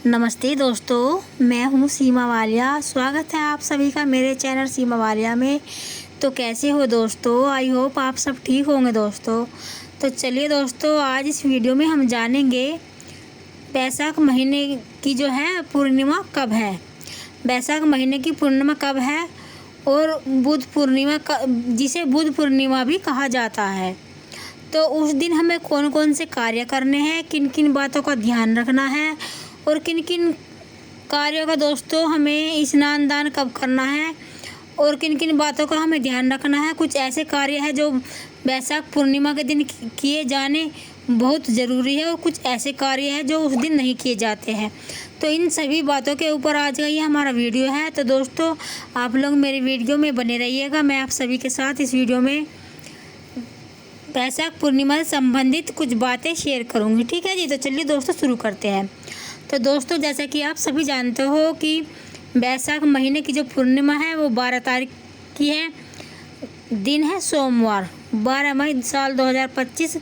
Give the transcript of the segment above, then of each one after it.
नमस्ते दोस्तों, मैं हूँ सीमा वालिया। स्वागत है आप सभी का मेरे चैनल सीमा वालिया में। तो कैसे हो दोस्तों? आई होप आप सब ठीक होंगे दोस्तों। तो चलिए दोस्तों, आज इस वीडियो में हम जानेंगे बैसाख महीने की जो है पूर्णिमा कब है। बैसाख महीने की पूर्णिमा कब है और बुध पूर्णिमा जिसे बुध पूर्णिमा भी कहा जाता है। तो उस दिन हमें कौन कौन से कार्य करने हैं, किन किन बातों का ध्यान रखना है और किन किन कार्यों का दोस्तों हमें स्नान दान कब करना है और किन किन बातों का हमें ध्यान रखना है। कुछ ऐसे कार्य हैं जो बैसाख पूर्णिमा के दिन किए जाने बहुत ज़रूरी है और कुछ ऐसे कार्य हैं जो उस दिन नहीं किए जाते हैं। तो इन सभी बातों के ऊपर आज का ये हमारा वीडियो है। तो दोस्तों आप लोग मेरे वीडियो में बने रहिएगा। मैं आप सभी के साथ इस वीडियो में बैसाख पूर्णिमा से संबंधित कुछ बातें शेयर करूंगी, ठीक है जी। तो चलिए दोस्तों शुरू करते हैं। तो दोस्तों जैसा कि आप सभी जानते हो कि बैसाख महीने की जो पूर्णिमा है वो 12 तारीख की है। दिन है सोमवार, 12 मई साल 2025,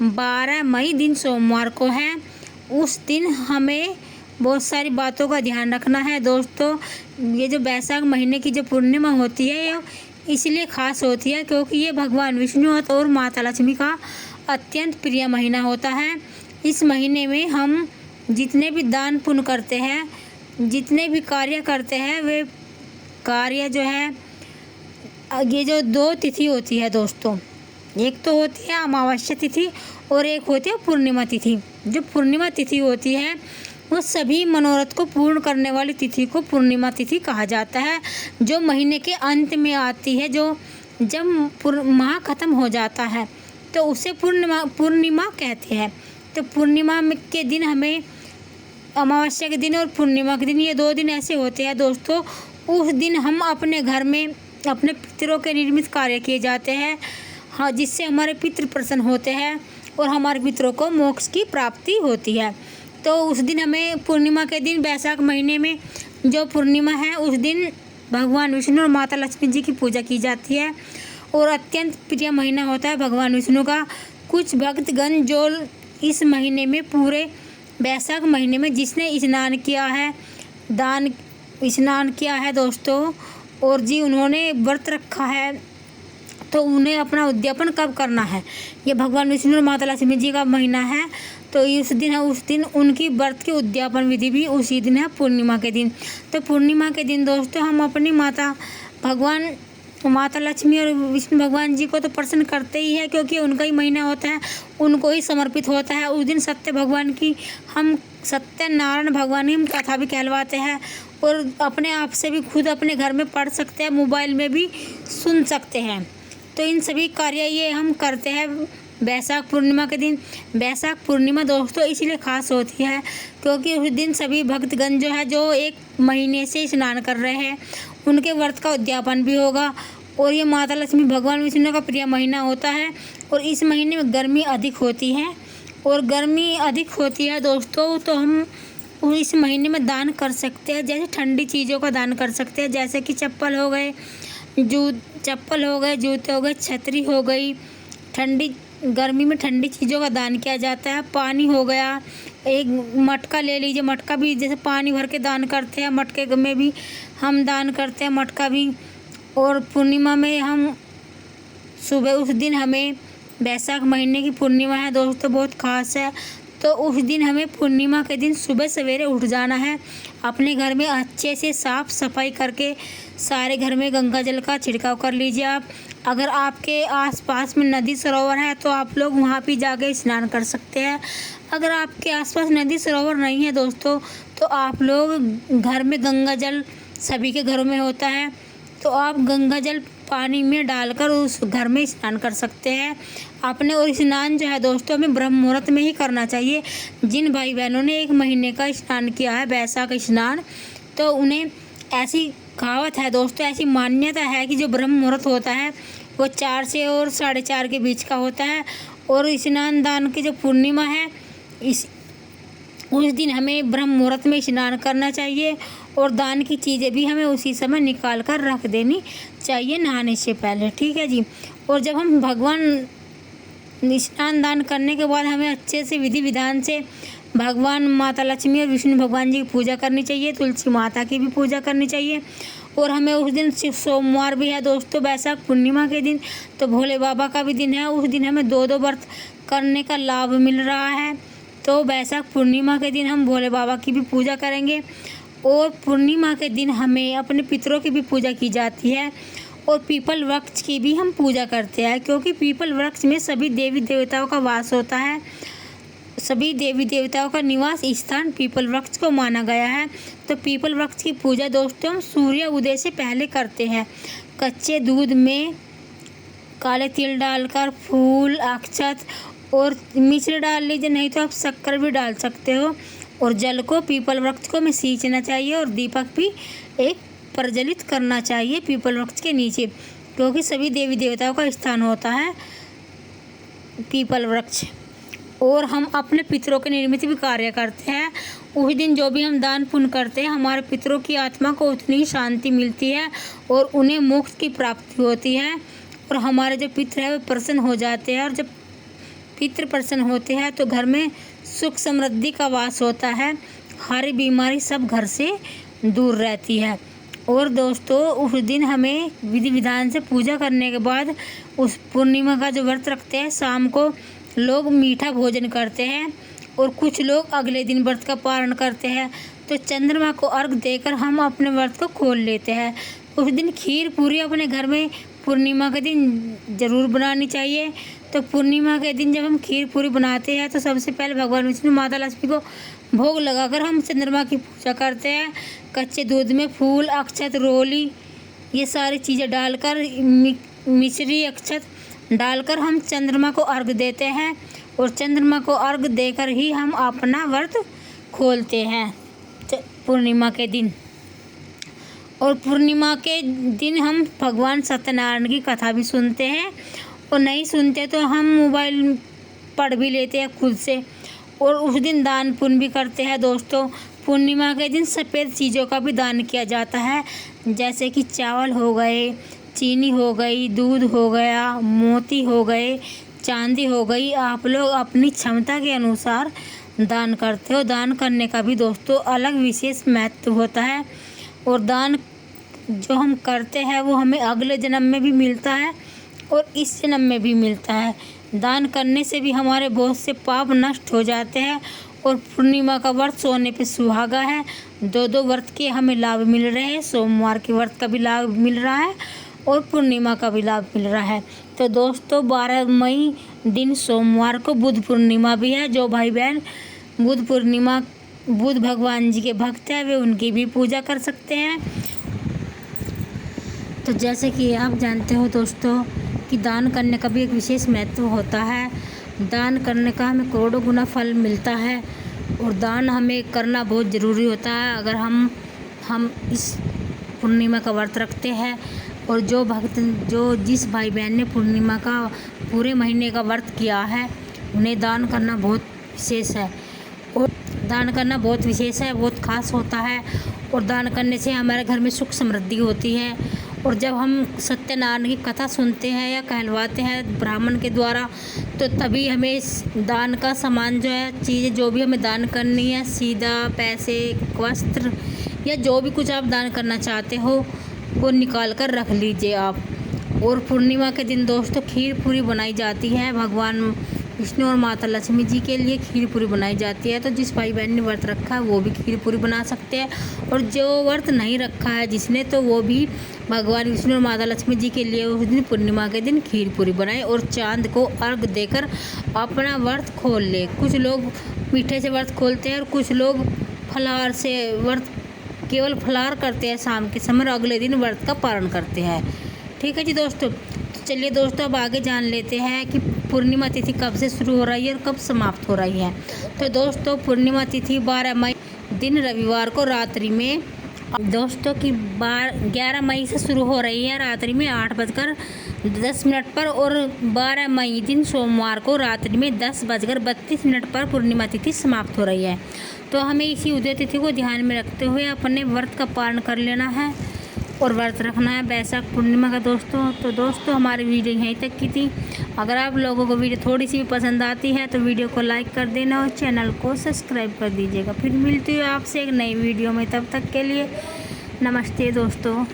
12 मई दिन सोमवार को है। उस दिन हमें बहुत सारी बातों का ध्यान रखना है दोस्तों। ये जो बैसाख महीने की जो पूर्णिमा होती है ये इसलिए ख़ास होती है क्योंकि ये भगवान विष्णु और माता लक्ष्मी का अत्यंत प्रिय महीना होता है। इस महीने में हम जितने भी दान पुण्य करते हैं, जितने भी कार्य करते हैं, वे कार्य जो है ये जो 2 तिथि होती है दोस्तों, एक तो होती है अमावस्या तिथि और एक होती है पूर्णिमा तिथि। जो पूर्णिमा तिथि होती है वो सभी मनोरथ को पूर्ण करने वाली तिथि को पूर्णिमा तिथि कहा जाता है, जो महीने के अंत में आती है। जो जब माह खत्म हो जाता है तो उसे पूर्णिमा कहते हैं। तो पूर्णिमा के दिन हमें, अमावस्या के दिन और पूर्णिमा के दिन, ये 2 दिन ऐसे होते हैं दोस्तों, उस दिन हम अपने घर में अपने पितरों के निर्मित कार्य किए जाते हैं, हाँ, जिससे हमारे पितृ प्रसन्न होते हैं और हमारे पितरों को मोक्ष की प्राप्ति होती है। तो उस दिन हमें पूर्णिमा के दिन, बैसाख महीने में जो पूर्णिमा है उस दिन भगवान विष्णु और माता लक्ष्मी जी की पूजा की जाती है और अत्यंत प्रिय महीना होता है भगवान विष्णु का। कुछ भक्तगण जो इस महीने में, पूरे बैसाख महीने में जिसने स्नान किया है, स्नान किया है दोस्तों, और जी उन्होंने व्रत रखा है, तो उन्हें अपना उद्यापन कब करना है। ये भगवान विष्णु और माता लक्ष्मी जी का महीना है, तो उस दिन उनकी व्रत की उद्यापन विधि भी उसी दिन है, पूर्णिमा के दिन। तो पूर्णिमा के दिन दोस्तों हम अपनी माता लक्ष्मी और विष्णु भगवान जी को तो प्रसन्न करते ही है, क्योंकि उनका ही महीना होता है, उनको ही समर्पित होता है। उस दिन सत्यनारायण भगवान की हम कथा भी कहलवाते हैं और अपने आप से भी खुद अपने घर में पढ़ सकते हैं, मोबाइल में भी सुन सकते हैं। तो इन सभी कार्य ये हम करते हैं बैसाख पूर्णिमा के दिन। बैसाख पूर्णिमा दोस्तों इसलिए ख़ास होती है क्योंकि उस दिन सभी भक्तगण जो है, जो 1 महीने से स्नान कर रहे हैं, उनके व्रत का उद्यापन भी होगा। और ये माता लक्ष्मी भगवान विष्णु का प्रिय महीना होता है और इस महीने में गर्मी अधिक होती है दोस्तों, तो हम इस महीने में दान कर सकते हैं। जैसे ठंडी चीज़ों का दान कर सकते हैं, जैसे कि चप्पल हो गए, जूते हो गए, छतरी हो गई। गर्मी में ठंडी चीज़ों का दान किया जाता है। पानी हो गया, एक मटका ले लीजिए, मटका भी जैसे पानी भर के दान करते हैं, मटके में भी हम दान करते हैं, मटका भी। और पूर्णिमा में हम सुबह, उस दिन हमें, बैसाख महीने की पूर्णिमा है दोस्तों, बहुत ख़ास है। तो उस दिन हमें पूर्णिमा के दिन सुबह सवेरे उठ जाना है, अपने घर में अच्छे से साफ़ सफाई करके सारे घर में गंगा जल का छिड़काव कर लीजिए आप। अगर आपके आसपास में नदी सरोवर है तो आप लोग वहाँ भी जाके स्नान कर सकते हैं। अगर आपके आसपास नदी सरोवर नहीं है दोस्तों, तो आप लोग घर में गंगा जल, सभी के घरों में होता है, तो आप गंगा जल पानी में डालकर उस घर में स्नान कर सकते हैं आपने। और स्नान जो है दोस्तों हमें ब्रह्म मुहूर्त में ही करना चाहिए। जिन भाई बहनों ने 1 महीने का स्नान किया है, बैसाख स्नान, तो उन्हें ऐसी कहावत है दोस्तों, ऐसी मान्यता है कि जो ब्रह्म मुहूर्त होता है वो 4 से और 4:30 के बीच का होता है। और स्नान दान की जो पूर्णिमा है, उस दिन हमें ब्रह्म मुहूर्त में स्नान करना चाहिए और दान की चीज़ें भी हमें उसी समय निकाल कर रख देनी चाहिए नहाने से पहले, ठीक है जी। और जब हम स्नान दान करने के बाद हमें अच्छे से विधि विधान से भगवान माता लक्ष्मी और विष्णु भगवान जी की पूजा करनी चाहिए, तुलसी माता की भी पूजा करनी चाहिए। और हमें उस दिन सोमवार भी है दोस्तों, वैशाख पूर्णिमा के दिन, तो भोले बाबा का भी दिन है। उस दिन हमें 2 व्रत करने का लाभ मिल रहा है। तो वैशाख पूर्णिमा के दिन हम भोले बाबा की भी पूजा करेंगे, और पूर्णिमा के दिन हमें अपने पितरों की भी पूजा की जाती है, और पीपल वृक्ष की भी हम पूजा करते हैं, क्योंकि पीपल वृक्ष में सभी देवी देवताओं का वास होता है। सभी देवी देवताओं का निवास स्थान पीपल वृक्ष को माना गया है। तो पीपल वृक्ष की पूजा दोस्तों हम सूर्य उदय से पहले करते हैं। कच्चे दूध में काले तिल डालकर फूल, अक्षत और मिश्र डाल लीजिए, नहीं तो आप शक्कर भी डाल सकते हो। और जल को पीपल वृक्ष को में सींचना चाहिए, और दीपक भी एक प्रज्वलित करना चाहिए पीपल वृक्ष के नीचे, क्योंकि सभी देवी देवताओं का स्थान होता है पीपल वृक्ष। और हम अपने पितरों के निर्मित भी कार्य करते हैं। उस दिन जो भी हम दान पुण्य करते हैं, हमारे पितरों की आत्मा को उतनी ही शांति मिलती है और उन्हें मोक्ष की प्राप्ति होती है, और हमारे जो पितर है वे प्रसन्न हो जाते हैं। और जब पितृ प्रसन्न होते हैं तो घर में सुख समृद्धि का वास होता है, हर बीमारी सब घर से दूर रहती है। और दोस्तों उस दिन हमें विधि विधान से पूजा करने के बाद उस पूर्णिमा का जो व्रत रखते हैं, शाम को लोग मीठा भोजन करते हैं, और कुछ लोग अगले दिन व्रत का पारण करते हैं। तो चंद्रमा को अर्घ देकर हम अपने व्रत को खोल लेते हैं। उस दिन खीर पूरी अपने घर में पूर्णिमा के दिन ज़रूर बनानी चाहिए। तो पूर्णिमा के दिन जब हम खीर पूरी बनाते हैं तो सबसे पहले भगवान विष्णु माता लक्ष्मी को भोग लगाकर हम चंद्रमा की पूजा करते हैं। कच्चे दूध में फूल, अक्षत, रोली ये सारी चीज़ें डालकर, मिश्री, अक्षत डालकर हम चंद्रमा को अर्घ देते हैं, और चंद्रमा को अर्घ देकर ही हम अपना व्रत खोलते हैं पूर्णिमा के दिन। और पूर्णिमा के दिन हम भगवान सत्यनारायण की कथा भी सुनते हैं, और नहीं सुनते तो हम मोबाइल पढ़ भी लेते हैं खुद से। और उस दिन दान पुण्य भी करते हैं दोस्तों। पूर्णिमा के दिन सफ़ेद चीज़ों का भी दान किया जाता है, जैसे कि चावल हो गए, चीनी हो गई, दूध हो गया, मोती हो गए, चांदी हो गई। आप लोग अपनी क्षमता के अनुसार दान करते हो। दान करने का भी दोस्तों अलग विशेष महत्व होता है, और दान जो हम करते हैं वो हमें अगले जन्म में भी मिलता है और इस जन्म में भी मिलता है। दान करने से भी हमारे बहुत से पाप नष्ट हो जाते हैं। और पूर्णिमा का व्रत सोने पे सुहागा है। 2 व्रत के हमें लाभ मिल रहे हैं। सोमवार के व्रत का भी लाभ मिल रहा है और पूर्णिमा का भी लाभ मिल रहा है। तो दोस्तों 12 मई दिन सोमवार को बुद्ध पूर्णिमा भी है। जो भाई बहन बुद्ध भगवान जी के भक्त हैं वे उनकी भी पूजा कर सकते हैं। तो जैसे कि आप जानते हो दोस्तों कि दान करने का भी एक विशेष महत्व होता है। दान करने का हमें करोड़ों गुना फल मिलता है, और दान हमें करना बहुत ज़रूरी होता है। अगर हम इस पूर्णिमा का व्रत रखते हैं, और जो जिस भाई बहन ने पूर्णिमा का पूरे महीने का व्रत किया है उन्हें दान करना बहुत विशेष है, और दान करना बहुत विशेष है, बहुत खास होता है। और दान करने से हमारे घर में सुख समृद्धि होती है। और जब हम सत्यनारायण की कथा सुनते हैं या कहलवाते हैं ब्राह्मण के द्वारा, तो तभी हमें इस दान का सामान जो है, चीज़ें जो भी हमें दान करनी है, सीधा पैसे, वस्त्र या जो भी कुछ आप दान करना चाहते हो वो निकाल कर रख लीजिए आप। और पूर्णिमा के दिन दोस्तों खीर पूरी बनाई जाती है। भगवान विष्णु और माता लक्ष्मी जी के लिए खीर पूरी बनाई जाती है। तो जिस भाई बहन ने व्रत रखा है वो भी खीर पूरी बना सकते हैं, और जो व्रत नहीं रखा है जिसने, तो वो भी भगवान विष्णु और माता लक्ष्मी जी के लिए उस दिन पूर्णिमा के दिन खीर पूरी बनाए और चांद को अर्घ देकर अपना व्रत खोल ले। कुछ लोग मीठे से व्रत खोलते हैं और कुछ लोग फलाहार से व्रत, केवल फलाहार करते हैं शाम के समय, अगले दिन व्रत का पारण करते हैं। ठीक है जी दोस्तों, तो चलिए दोस्तों अब आगे जान लेते हैं कि पूर्णिमा तिथि कब से शुरू हो रही है और कब समाप्त हो रही है। तो दोस्तों पूर्णिमा तिथि 12 मई दिन रविवार को रात्रि में दोस्तों की 11 मई से शुरू हो रही है रात्रि में 8:10 पर, और 12 मई दिन सोमवार को रात्रि में 10:32 पर पूर्णिमा तिथि समाप्त हो रही है। तो हमें इसी उदय तिथि को ध्यान में रखते हुए अपने व्रत का पालन कर लेना है और व्रत रखना है वैशाख पूर्णिमा का दोस्तों। तो दोस्तों हमारी वीडियो यहीं तक की थी। अगर आप लोगों को वीडियो थोड़ी सी भी पसंद आती है तो वीडियो को लाइक कर देना और चैनल को सब्सक्राइब कर दीजिएगा। फिर मिलती हूँ आपसे एक नई वीडियो में, तब तक के लिए नमस्ते दोस्तों।